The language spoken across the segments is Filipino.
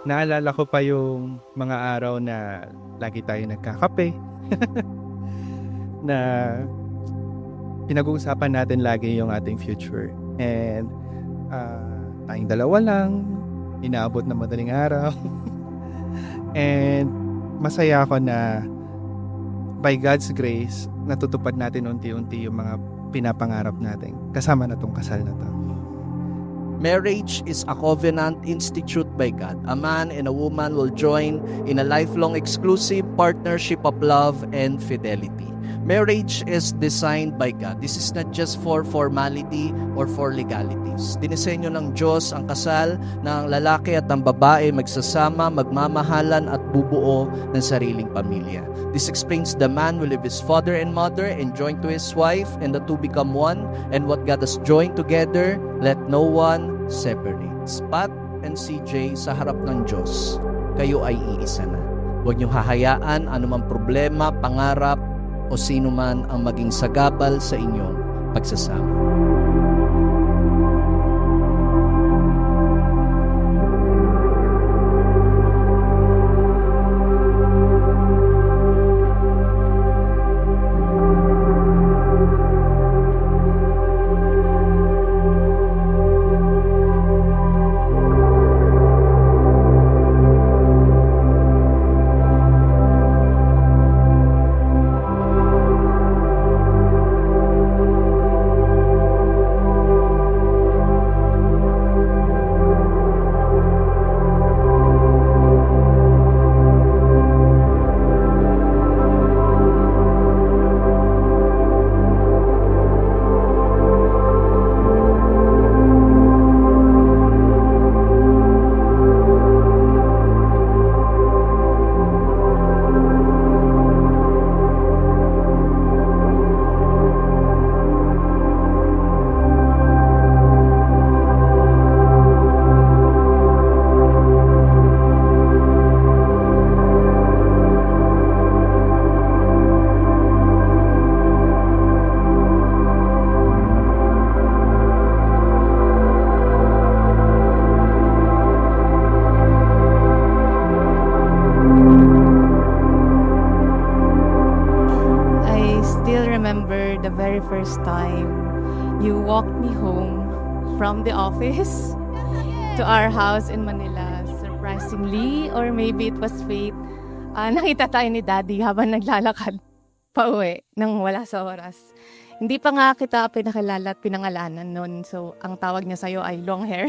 Naalala ko pa yung mga araw na lagi tayo nagkakape. Na pinag-uusapan natin lagi yung ating future. And tayong dalawa lang, inaabot na madaling araw. And masaya ako na by God's grace, natutupad natin unti-unti yung mga pinapangarap natin kasama na tong kasal na to. Marriage is a covenant instituted by God. A man and a woman will join in a lifelong exclusive partnership of love and fidelity. Marriage is designed by God. This is not just for formality or for legalities. Dinisenyo ng Diyos ang kasal na ang lalaki at ang babae magsasama, magmamahalan at bubuo ng sariling pamilya. This explains the man will leave his father and mother and join to his wife, and the two become one. And what God has joined together, let no one separate. Pat and CJ, sa harap ng Diyos, kayo ay iisa na. Huwag niyong hahayaan anumang problema, pangarap, o sino man ang maging sagabal sa inyong pagsasama. The very first time you walked me home from the office to our house in Manila. Surprisingly, or maybe it was fate, nakita tayo ni Daddy habang naglalakad pa uwi nang wala sa oras. Hindi pa nga kita pinakilala at pinangalanan noon, so ang tawag niya sa'yo ay long hair.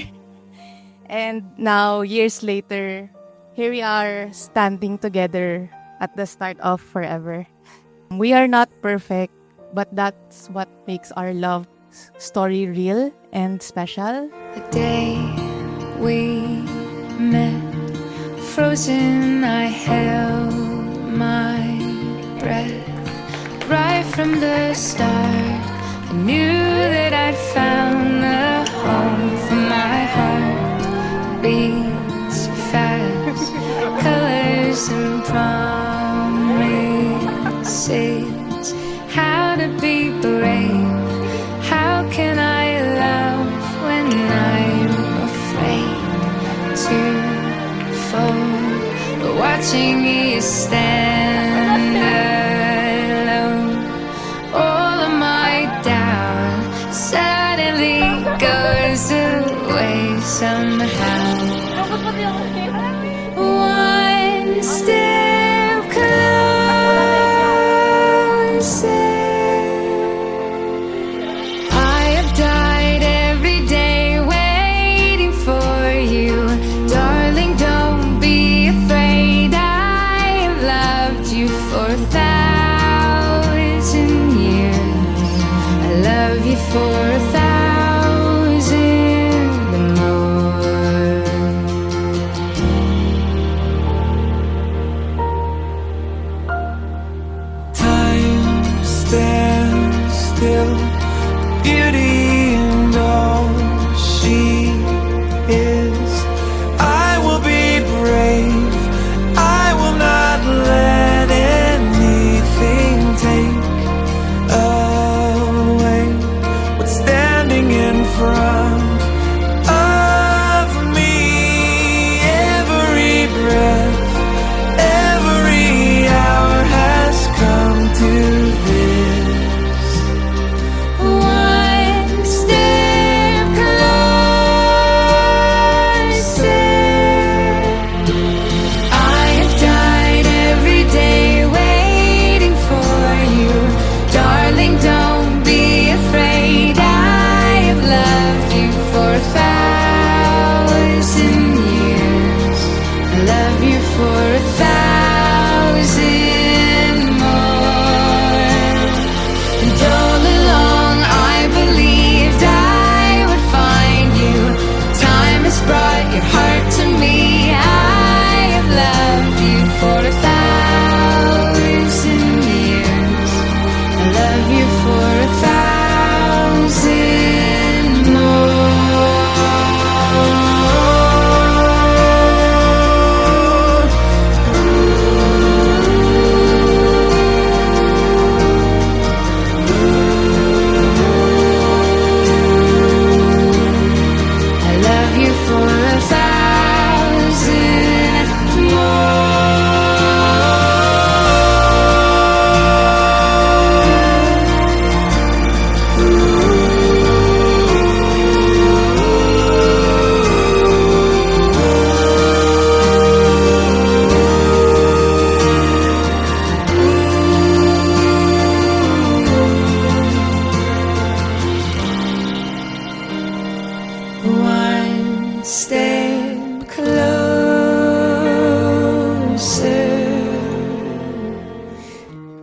And now, years later, here we are standing together at the start of forever. We are not perfect, but that's what makes our love story real and special. The day we met, frozen, I held my breath. Right from the start, I knew that I'd found the home for my heart. Beats fast, colors and promises. How to be brave, how can I love when I'm afraid to fall? But watching you stand alone, all of my doubt suddenly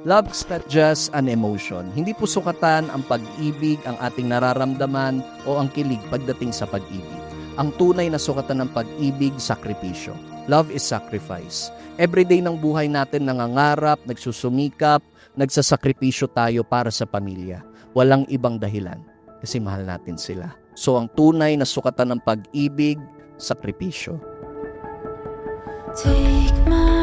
Love is not just an emotion. Hindi po sukatan ang pag-ibig, ang ating nararamdaman o ang kilig pagdating sa pag-ibig. Ang tunay na sukatan ng pag-ibig, sakripisyo. Love is sacrifice. Everyday ng buhay natin nangangarap, nagsusumikap, nagsasakripisyo tayo para sa pamilya. Walang ibang dahilan kasi mahal natin sila. So ang tunay na sukatan ng pag-ibig, sakripisyo. Take my